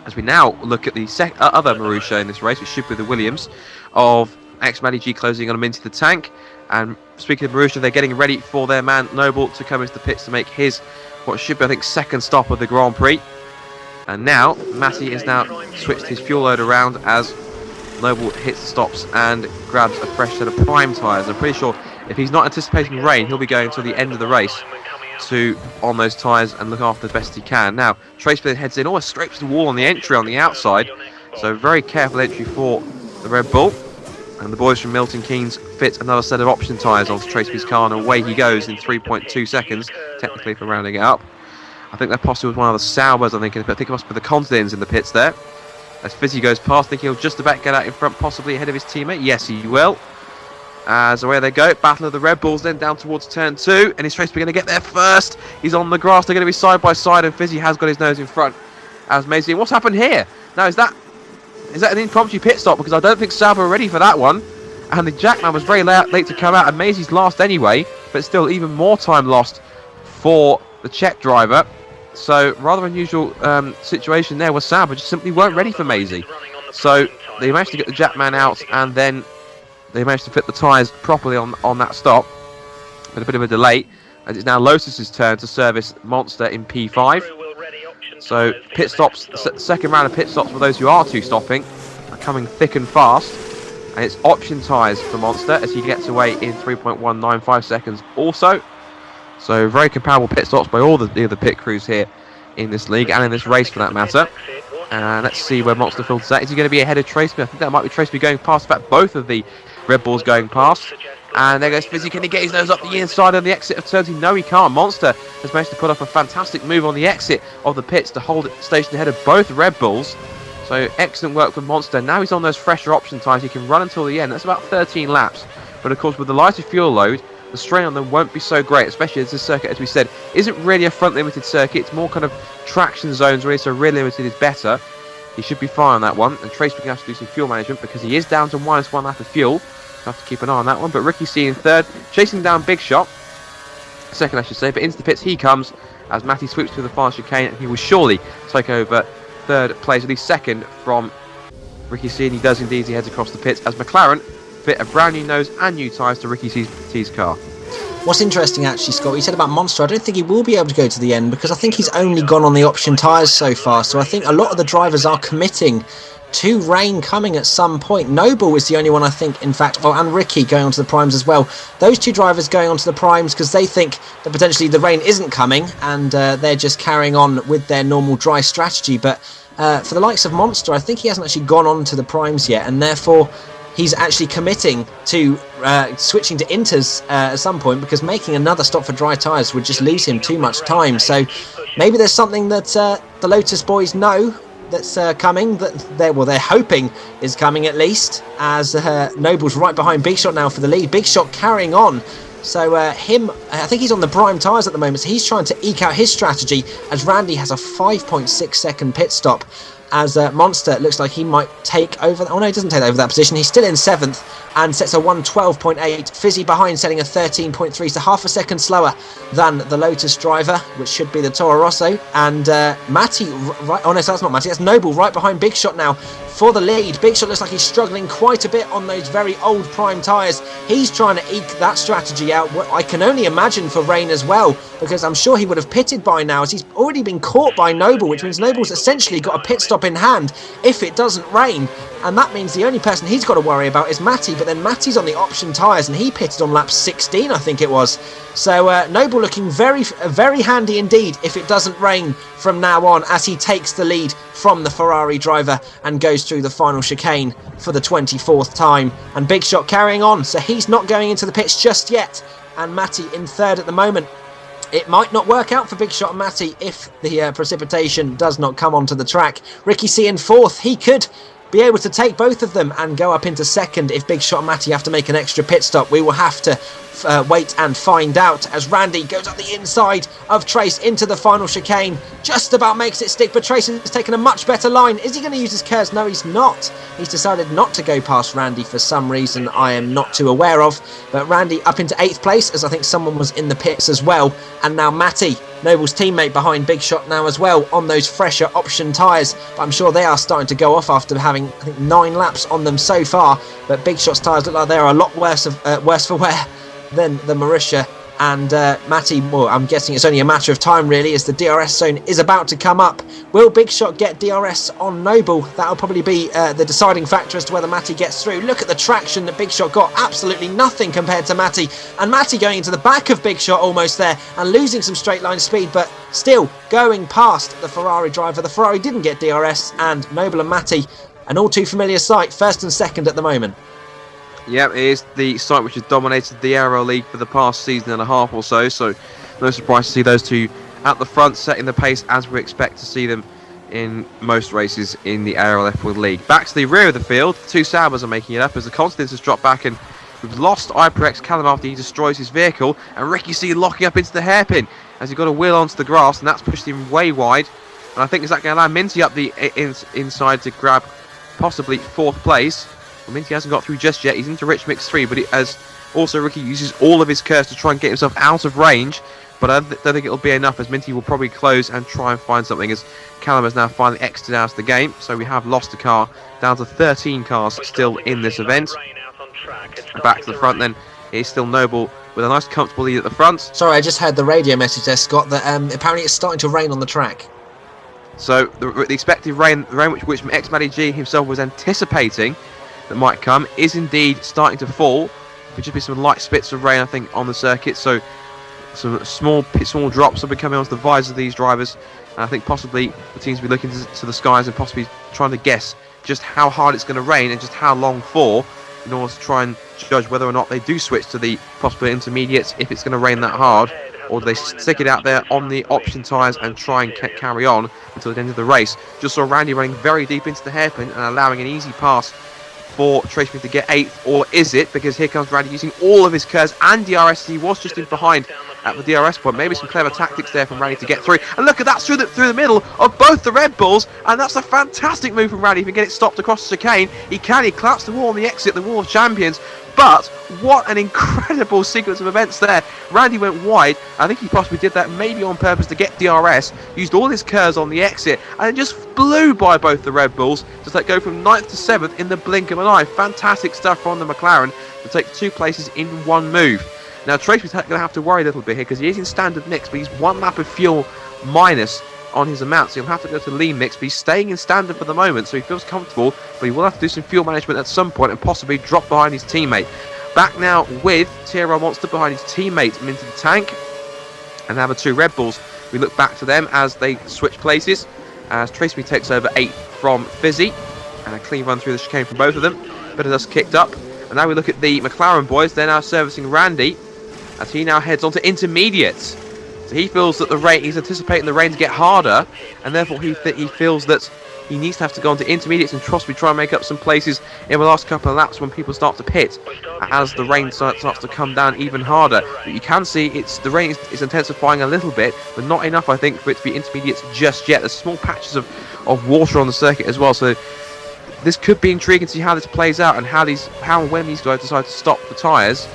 As we now look at the other Marussia in this race, which should be the Williams of xMattyG closing on him into the tank. And speaking of Marussia, they're getting ready for their man Noble to come into the pits to make his, what should be, I think, second stop of the Grand Prix. And now, Matty has now switched his fuel load around as Noble hits the stops and grabs a fresh set of prime tyres. I'm pretty sure if he's not anticipating rain, he'll be going until the end of the race to on those tyres and look after the best he can. Now, Trace then heads in, almost scrapes the wall on the entry on the outside. So very careful entry for the Red Bull. And the boys from Milton Keynes fit another set of option tyres onto Traceby's car, and away he goes in 3.2 seconds, technically for rounding it up. I think that possibly was one of the Saubers, I think it must be the Continents in the pits there. As Fisi goes past, I think he'll just about get out in front, possibly ahead of his teammate. Yes, he will. As away they go, battle of the Red Bulls, then down towards turn 2, and is Traceby going to get there first? He's on the grass, they're going to be side by side, and Fisi has got his nose in front. As Mazy, what's happened here? Now, is that an impromptu pit stop? Because I don't think Sauber are ready for that one. And the Jackman was very late to come out, and Mazy's last anyway, but still even more time lost for the Czech driver. So rather unusual situation there where Sauber just simply weren't ready for Mazy. So they managed to get the Jackman out, and then they managed to fit the tyres properly on that stop. With a bit of a delay, as it's now Lotus's turn to service MoNsTeR in P5. So pit stops, second round of pit stops for those who are stopping, are coming thick and fast. And it's option tyres for MoNsTeR as he gets away in 3.195 seconds also. So very comparable pit stops by all the pit crews here in this league and in this race for that matter. And let's see where MoNsTeR filters that. Is he going to be ahead of Traceby? I think that might be Traceby going past. In fact, both of the Red Bulls going past. And there goes Fisi. Can he get his nose up the inside on the exit of turn 2? No, he can't. MoNsTeR has managed to put up a fantastic move on the exit of the pits to hold it stationed ahead of both Red Bulls. So excellent work from MoNsTeR. Now he's on those fresher option tyres. He can run until the end. That's about 13 laps. But of course, with the lighter fuel load, the strain on them won't be so great, especially as this circuit, as we said, isn't really a front limited circuit. It's more kind of traction zones really, so rear limited is better. He should be fine on that one. And Trace can have to do some fuel management because he is down to -1 lap of fuel. So have to keep an eye on that one. But RickeeyC in third, chasing down Big Shot. Second, I should say. But into the pits he comes as Matty sweeps through the far chicane, and he will surely take over third place, at least second from RickeeyC, and he does indeed. He heads across the pits as McLaren fit a brand new nose and new tyres to RickeeyC's car. What's interesting actually, Scott, what you said about MoNsTeR, I don't think he will be able to go to the end because I think he's only gone on the option tyres so far. So I think a lot of the drivers are committing to rain coming at some point. Noble is the only one I think, in fact, and Ricky going onto the primes as well. Those two drivers going onto the primes because they think that potentially the rain isn't coming and they're just carrying on with their normal dry strategy. But for the likes of MoNsTeR, I think he hasn't actually gone on to the primes yet, and therefore he's actually committing to switching to inters at some point because making another stop for dry tyres would just lose him too much time. So maybe there's something that the Lotus boys know that's coming, that they're hoping is coming at least, as Noble's right behind Big Shot now for the lead. Big Shot carrying on. So I think he's on the prime tyres at the moment, so he's trying to eke out his strategy as Randy has a 5.6 second pit stop. As MoNsTeR looks like he might take over. Oh no, he doesn't take over that position. He's still in 7th and sets a 1:12.8. Fizzy behind, setting a 13.3, so half a second slower than the Lotus driver, which should be the Toro Rosso. And Matty, right? Oh no, so that's not Matty. That's Noble right behind Big Shot now for the lead. Big Shot looks like he's struggling quite a bit on those very old prime tyres. He's trying to eke that strategy out. I can only imagine for rain as well, because I'm sure he would have pitted by now, as he's already been caught by Noble, which means Noble's essentially got a pit stop in hand if it doesn't rain. And that means the only person he's got to worry about is Matty, but then Matty's on the option tyres and he pitted on lap 16, I think it was. So Noble looking very, very handy indeed if it doesn't rain from now on, as he takes the lead from the Ferrari driver and goes through the final chicane for the 24th time. And Big Shot carrying on, so he's not going into the pits just yet. And Matty in third at the moment. It might not work out for Big Shot and Matty if the precipitation does not come onto the track. RickeeyC in fourth. He could be able to take both of them and go up into second if Big Shot and Matty have to make an extra pit stop. We will have to wait and find out, as Randy goes up the inside of Trace into the final chicane. Just about makes it stick, but Trace has taken a much better line. Is he going to use his KERS? No, he's not. He's decided not to go past Randy for some reason I am not too aware of. But Randy up into 8th place, as I think someone was in the pits as well. And now Matty, Noble's teammate behind Big Shot now as well, on those fresher option tyres. But I'm sure they are starting to go off after having, I think, 9 laps on them so far. But Big Shot's tyres look like they are a lot worse for wear than the Mauritius. And Matty, well, I'm guessing it's only a matter of time really, as the DRS zone is about to come up. Will Big Shot get DRS on Noble? That'll probably be the deciding factor as to whether Matty gets through. Look at the traction that Big Shot got, absolutely nothing compared to Matty. And Matty going into the back of Big Shot almost there and losing some straight line speed, but still going past the Ferrari driver. The Ferrari didn't get DRS, and Noble and Matty, an all too familiar sight, first and second at the moment. Yeah, it is the site which has dominated the ARL League for the past season and a half or so, so no surprise to see those two at the front, setting the pace as we expect to see them in most races in the ARL F1 League. Back to the rear of the field, two Saubers are making it up as the Continents has dropped back, and we've lost IPREX Callum after he destroys his vehicle, and RickeeyC locking up into the hairpin as he got a wheel onto the grass, and that's pushed him way wide. And I think is that going to allow Minty up the inside to grab possibly 4th place. Well, Minty hasn't got through just yet. He's into Rich Mix 3, but as also Ricky uses all of his KERS to try and get himself out of range. But I don't think it'll be enough, as Minty will probably close and try and find something, as Callum has now finally exited out of the game. So we have lost a car, down to 13 cars still in this event. Back to the front then, it's still Noble with a nice comfortable lead at the front. Sorry, I just heard the radio message there, Scott, that apparently it's starting to rain on the track. So the expected rain, the rain which xMattyG himself was anticipating that might come, is indeed starting to fall. There'll just be some light spits of rain, I think, on the circuit. So some small drops will be coming onto the visors of these drivers. And I think possibly the teams will be looking to the skies and possibly trying to guess just how hard it's going to rain and just how long for, in order to try and judge whether or not they do switch to the possible intermediates if it's going to rain that hard, or do they stick it out there on the option tyres and try and carry on until the end of the race. Just saw Randy running very deep into the hairpin and allowing an easy pass for Trace to get 8th, or is it? Because here comes Randy using all of his KERS and DRS. He was just in behind at the DRS point. Maybe some clever tactics there from Randy to get through. And look at that, through the middle of both the Red Bulls, and that's a fantastic move from Randy. If he can get it stopped across the chicane, he collapsed the wall on the exit, the wall of champions. But what an incredible sequence of events there. Randy went wide. I think he possibly did that maybe on purpose to get DRS, used all his KERS on the exit, and it just flew by both the Red Bulls, just like go from 9th to 7th in the blink of an eye. Fantastic stuff from the McLaren to take 2 places in one move. Now Tracy's going to have to worry a little bit here, because he is in standard mix, but he's 1 lap of fuel minus on his amount, so he'll have to go to lean mix, but he's staying in standard for the moment, so he feels comfortable, but he will have to do some fuel management at some point and possibly drop behind his teammate. Back now with TRL MoNsTeR behind his teammate into the tank, and now the 2 Red Bulls, we look back to them as they switch places, as Tracy takes over 8th from Fisi, and a clean run through the chicane from both of them. Bit of dust kicked up, and now we look at the McLaren boys. They're now servicing Randy as he now heads on to intermediates. So he feels that the rain, he's anticipating the rain to get harder, and therefore he feels that he needs to have to go on to intermediates and possibly try and make up some places in the last couple of laps when people start to pit, as the rain starts to come down even harder. But you can see the rain is intensifying a little bit, but not enough, I think, for it to be intermediates just yet. There's small patches of water on the circuit as well, so this could be intriguing to see how this plays out, and how and when these guys decide to stop the tyres.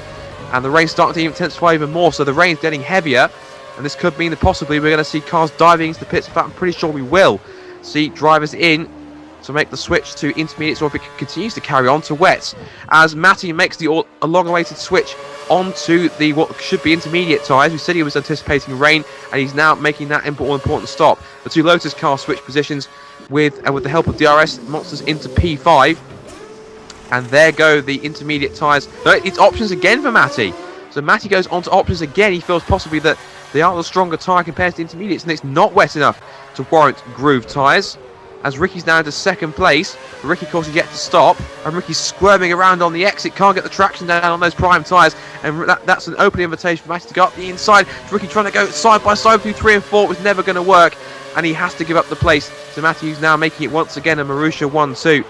And the rain's starting to intensify even more, so the rain's getting heavier, and this could mean that possibly we're going to see cars diving into the pits. In fact, I'm pretty sure we will see drivers in to make the switch to intermediates, or if it continues to carry on, to wets, as Matty makes the long-awaited switch onto the what should be intermediate tyres. We said he was anticipating rain, and he's now making that all-important stop. The 2 Lotus cars switch positions. with the help of DRS MoNsTERs into P5. And there go the intermediate tyres. No, it's options again for Matty. So Matty goes on to options again. He feels possibly that they are the stronger tyre compared to the intermediates, and it's not wet enough to warrant groove tyres. As Rickey's now into second place, but Rickey, of course, is yet to stop, and Rickey's squirming around on the exit, can't get the traction down on those prime tyres, and that's an open invitation for Matty to go up the inside. Rickey trying to go side by side through 3 and 4, it was never going to work, and he has to give up the place to Matty, who's now making it once again a Marussia 1-2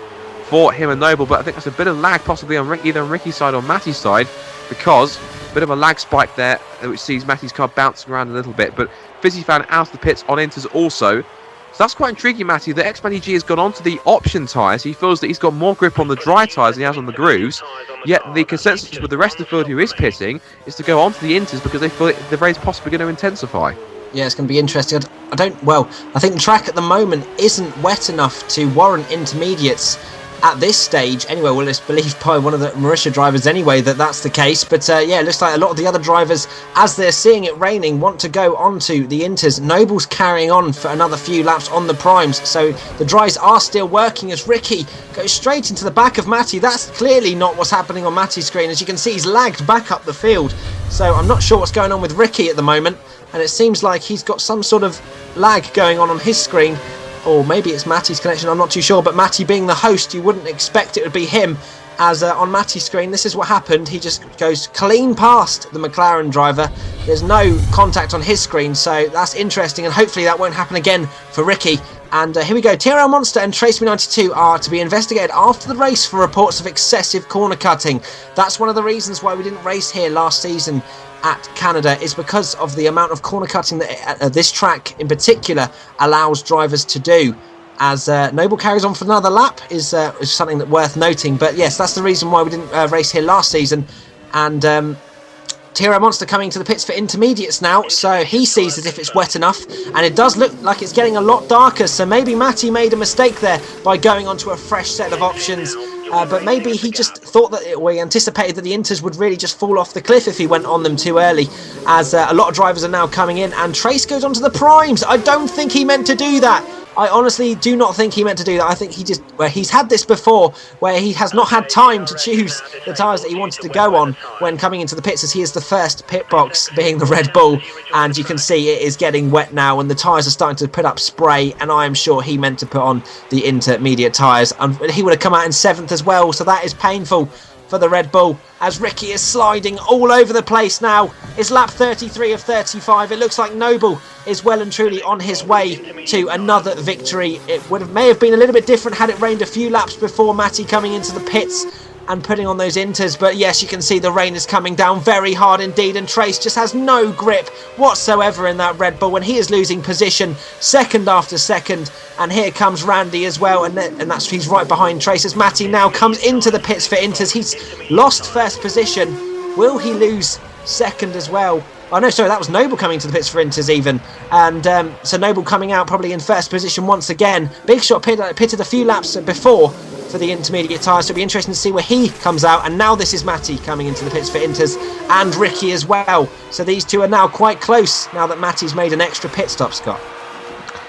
for him and Noble. But I think that's a bit of lag possibly on either on Rickey's side or Matty's side, because a bit of a lag spike there, which sees Matty's car bouncing around a little bit. But Fisi found out of the pits on inters also. So that's quite intriguing, Matty, that xMattyG has gone onto the option tyres. He feels that he's got more grip on the dry tyres than he has on the grooves. Yet the consensus with the rest of the field who is pitting is to go onto the inters because they feel the race possibly going to intensify. Yeah, it's going to be interesting. I think the track at the moment isn't wet enough to warrant intermediates at this stage. Anyway, well, it's believed by one of the Marussia drivers anyway that that's the case. But yeah, it looks like a lot of the other drivers, as they're seeing it raining, want to go onto the inters. Noble's carrying on for another few laps on the primes, so the dries are still working as Rickey goes straight into the back of Matty. That's clearly not what's happening on Matty's screen. As you can see, he's lagged back up the field. So I'm not sure what's going on with Rickey at the moment, and it seems like he's got some sort of lag going on his screen. Or maybe it's Matty's connection, I'm not too sure, but Matty being the host, you wouldn't expect it would be him, as on Matty's screen, this is what happened. He just goes clean past the McLaren driver. There's no contact on his screen, so that's interesting, and hopefully that won't happen again for Rickey. And here we go, TRL MoNsTER and TraceMe92 are to be investigated after the race for reports of excessive corner cutting. That's one of the reasons why we didn't race here last season at Canada, is because of the amount of corner cutting that this track in particular allows drivers to do. As Noble carries on for another lap is something that worth noting. But yes, that's the reason why we didn't race here last season. And TRL MoNsTER coming to the pits for intermediates now, so he sees as if it's wet enough, and it does look like it's getting a lot darker, so maybe Matty made a mistake there by going onto a fresh set of options. But maybe he just thought that he anticipated that the inters would really just fall off the cliff if he went on them too early, as a lot of drivers are now coming in, and Trace goes onto the primes. I don't think he meant to do that. I honestly do not think he meant to do that. I think he's had this before, where he has not had time to choose the tyres that he wanted to go on when coming into the pits, as he is the first pit box, being the Red Bull, and you can see it is getting wet now, and the tyres are starting to put up spray, and I am sure he meant to put on the intermediate tyres, and he would have come out in 7th as well, so that is painful for the Red Bull, as Rickey is sliding all over the place now. It's lap 33 of 35. It looks like Noble is well and truly on his way to another victory. It may have been a little bit different had it rained a few laps before Matty coming into the pits and putting on those inters, but yes, you can see the rain is coming down very hard indeed, and Trace just has no grip whatsoever in that Red Bull, and he is losing position second after second. And here comes Randy as well, and he's right behind Trace as Matty now comes into the pits for inters. He's lost first position. Will he lose second as well? Oh no, sorry, that was Noble coming to the pits for inters even. And so Noble coming out probably in first position once again. Big Shot pitted a few laps before for the intermediate tyres, so it'll be interesting to see where he comes out. And now this is Matty coming into the pits for inters, and Rickey as well. So these two are now quite close now that Matty's made an extra pit stop, Scott.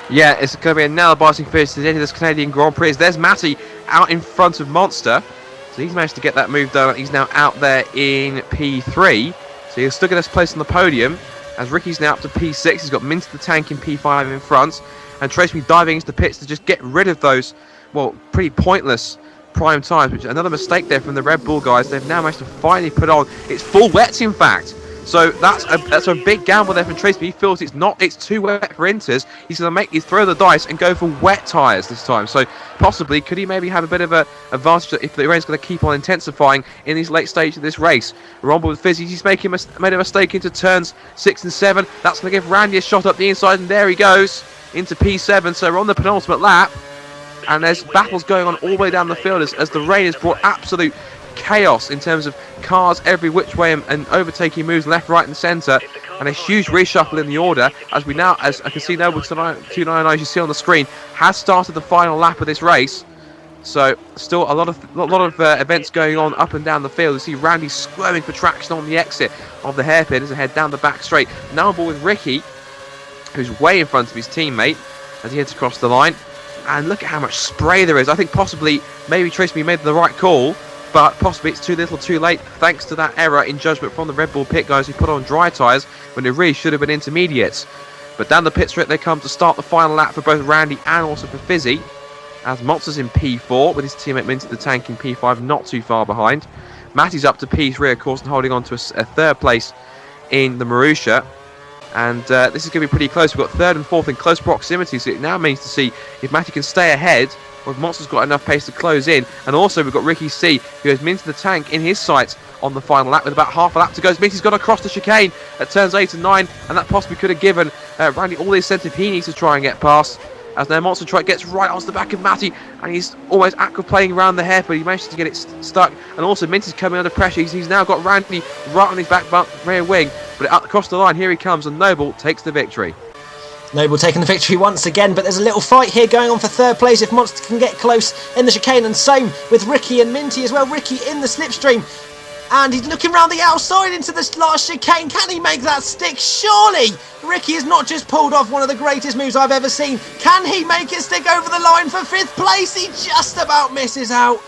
Yeah, it's going to be a nail-biting finish to the end of this Canadian Grand Prix. There's Matty out in front of MoNsTER. So he's managed to get that move done. He's now out there in P3. So he's still get his place on the podium, as Rickey's now up to P6. He's got Minter the Tank in P5 in front. And Trace will be diving into the pits to just get rid of those, well, pretty pointless prime times, which is another mistake there from the Red Bull guys. They've now managed to finally put on, it's full wets in fact. So that's a big gamble there from Trace, but he feels it's too wet for inters. He's going to throw the dice and go for wet tyres this time. So possibly, could he maybe have a bit of an advantage if the rain's going to keep on intensifying in these late stages of this race? Rumble with Fizzy, he's made a mistake into turns 6 and 7. That's going to give Randy a shot up the inside, and there he goes into P7. So we're on the penultimate lap, and there's battles going on all the way down the field as the rain has brought absolute chaos in terms of cars every which way and overtaking moves left, right and centre, and a huge reshuffle in the order as I can see Noble 299, as you see on the screen, has started the final lap of this race. So still a lot of events going on up and down the field. You see Randy squirming for traction on the exit of the hairpin as they head down the back straight. Now on board with Rickey, who's way in front of his teammate as he heads across the line. And look at how much spray there is. I think possibly, maybe Trace made the right call, but possibly it's too little too late thanks to that error in judgment from the Red Bull pit guys who put on dry tyres when it really should have been intermediates. But down the pit straight they come to start the final lap for both Randy and also for Fisi, as MoNsTER's in P4 with his teammate Minty the Tank in P5, not too far behind. Matty's up to P3 of course and holding on to a third place in the Marussia. And this is going to be pretty close. We've got third and fourth in close proximity, so it now means to see if Matty can stay ahead or if MoNsTER's got enough pace to close in. And also we've got RickeeyC, who has Minty the Tank in his sights on the final lap with about half a lap to go. Minty's got to cross the chicane at turns 8 and 9, and that possibly could have given Randy all the incentive he needs to try and get past. As now MoNsTER gets right onto the back of Matty, and he's almost playing around the hair, but he manages to get it stuck. And also Minty's coming under pressure. He's now got Randy right on his back rear wing, but up across the line, here he comes, and Noble takes the victory. Noble taking the victory once again, but there's a little fight here going on for third place if MoNsTER can get close in the chicane, and same with Ricky and Minty as well. Ricky in the slipstream, and he's looking round the outside into this last chicane. Can he make that stick? Surely! Ricky has not just pulled off one of the greatest moves I've ever seen. Can he make it stick over the line for 5th place? He just about misses out.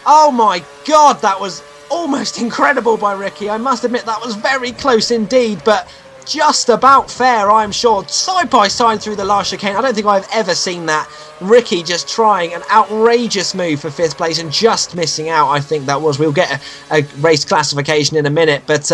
Oh my god, that was almost incredible by Ricky. I must admit that was very close indeed, but just about fair, I'm sure. Side by side through the last chicane. I don't think I've ever seen that. Ricky just trying an outrageous move for 5th place and just missing out. I think that was. We'll get a race classification in a minute, but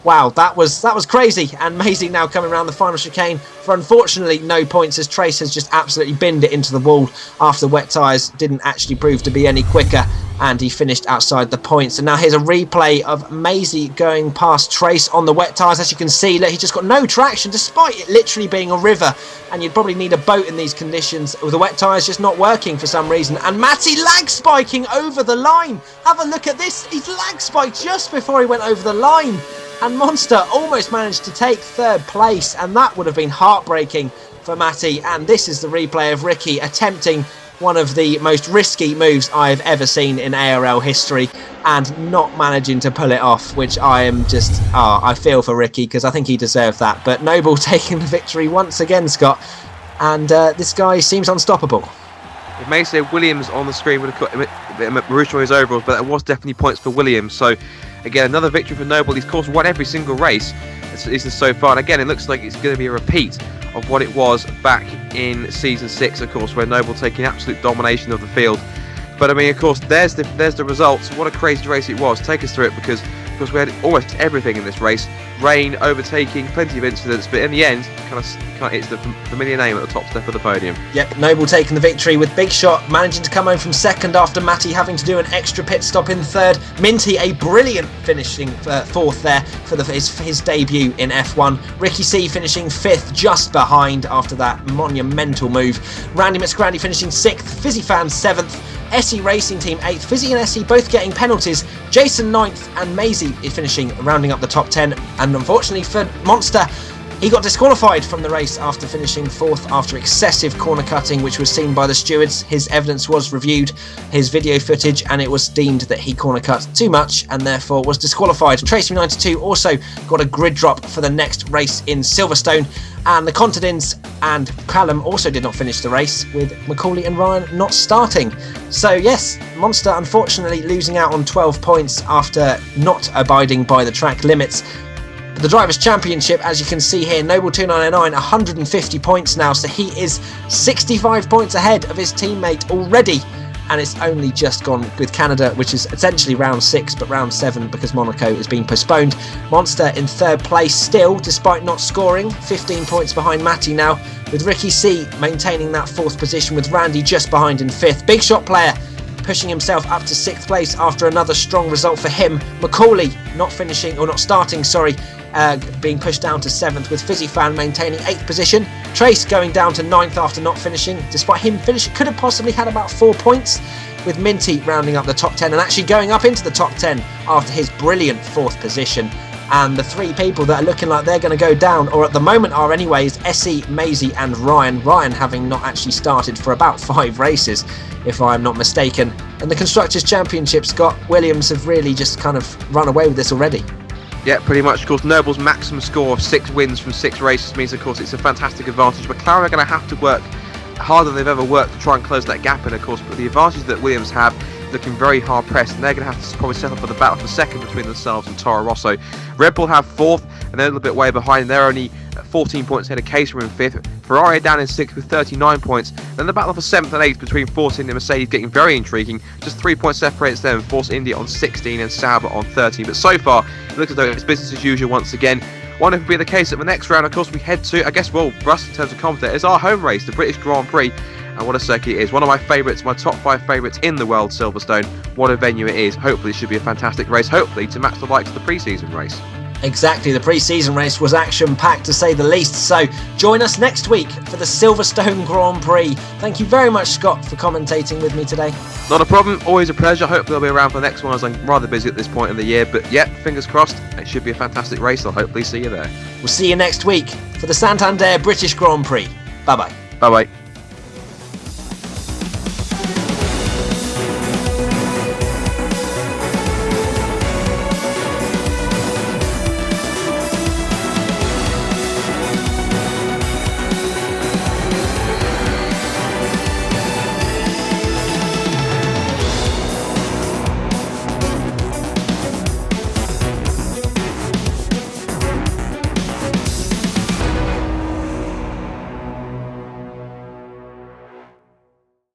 wow, that was crazy. And Mazy now coming around the final chicane for unfortunately no points, as Trace has just absolutely binned it into the wall after wet tyres didn't actually prove to be any quicker, and he finished outside the points. And now here's a replay of Mazy going past Trace on the wet tyres. As you can see, look, he's just got no traction despite it literally being a river, and you'd probably need a boat in these conditions with the wet tyres just not working for some reason. And Matty lag spiking over the line. Have a look at this. He's lag spiked just before he went over the line. And MoNsTER almost managed to take 3rd place, and that would have been heartbreaking for Matty. And this is the replay of Ricky attempting one of the most risky moves I've ever seen in ARL history and not managing to pull it off, which I am just, I feel for Ricky because I think he deserved that. But Noble taking the victory once again, Scott, and this guy seems unstoppable. It may say Williams on the screen would have got Marussia on his overalls, but there was definitely points for Williams. So again, another victory for Noble. He's of course won every single race so far, and again it looks like it's going to be a repeat of what it was back in season 6, of course, where Noble taking absolute domination of the field. But I mean, of course, there's the results. What a crazy race it was. Take us through it, because we had almost everything in this race. Rain, overtaking, plenty of incidents, but in the end, it's the familiar name at the top step of the podium. Yep, Noble taking the victory with Big Shot managing to come home from 2nd after Matty having to do an extra pit stop in 3rd. Minty a brilliant finishing 4th there for his debut in F1. RickeeyC finishing 5th just behind after that monumental move. Randy McScrandy finishing 6th. Fisi fans 7th. SE Racing Team 8th. Fisi and SE both getting penalties. Jason 9th, and Mazy finishing rounding up the top 10. And unfortunately for MoNsTER, he got disqualified from the race after finishing 4th after excessive corner cutting, which was seen by the stewards. His evidence was reviewed, his video footage, and it was deemed that he corner cut too much and therefore was disqualified. Tracy92 also got a grid drop for the next race in Silverstone, and the Contadins and Callum also did not finish the race, with Qualy and Ryan not starting. So yes, MoNsTER unfortunately losing out on 12 points after not abiding by the track limits. The Drivers' Championship, as you can see here, Noble299, 150 points now, so he is 65 points ahead of his teammate already, and it's only just gone with Canada, which is essentially round 6, but round 7 because Monaco is being postponed. MoNsTER in 3rd place still, despite not scoring, 15 points behind Matty now, with RickeeyC maintaining that 4th position, with Randy just behind in 5th. Big Shot player pushing himself up to 6th place after another strong result for him. Qualy not starting, being pushed down to 7th, with Fisi fan maintaining 8th position. Trace going down to 9th after not finishing, despite him finishing, could have possibly had about 4 points, with Minty rounding up the top 10 and actually going up into the top 10 after his brilliant 4th position. And the 3 people that are looking like they're going to go down, or at the moment are anyways, SE, Mazy and Ryan. Ryan having not actually started for about 5 races, if I'm not mistaken. And the Constructors' Championship, Scott, Williams have really just kind of run away with this already. Yeah, pretty much. Of course, Noble's maximum score of 6 wins from 6 races means, of course, it's a fantastic advantage. McLaren are going to have to work harder than they've ever worked to try and close that gap in, of course, but the advantage that Williams have looking very hard pressed, and they're going to have to probably settle for the battle for second between themselves and Toro Rosso. Red Bull have fourth, and they're a little bit way behind. They're only 14 points ahead of Caterham in fifth. Ferrari are down in sixth with 39 points. Then the battle for seventh and eighth between Force India and Mercedes getting very intriguing. Just 3 points separates them. Force India on 16 and Sauber on 13. But so far, it looks as though it's business as usual once again. Wonder if it will be the case at the next round. Of course, we head to, I guess, well, for us in terms of Commentated, is our home race, the British Grand Prix. And what a circuit it is. One of my favourites, my top 5 favourites in the world, Silverstone. What a venue it is. Hopefully it should be a fantastic race. Hopefully to match the likes of the pre-season race. Exactly, the pre-season race was action-packed to say the least, so join us next week for the Silverstone Grand Prix. Thank you very much, Scott, for commentating with me today. Not a problem, always a pleasure. Hopefully I'll be around for the next one, as I'm rather busy at this point in the year, but yeah, fingers crossed, it should be a fantastic race. I'll hopefully see you there. We'll see you next week for the Santander British Grand Prix. Bye-bye. Bye-bye.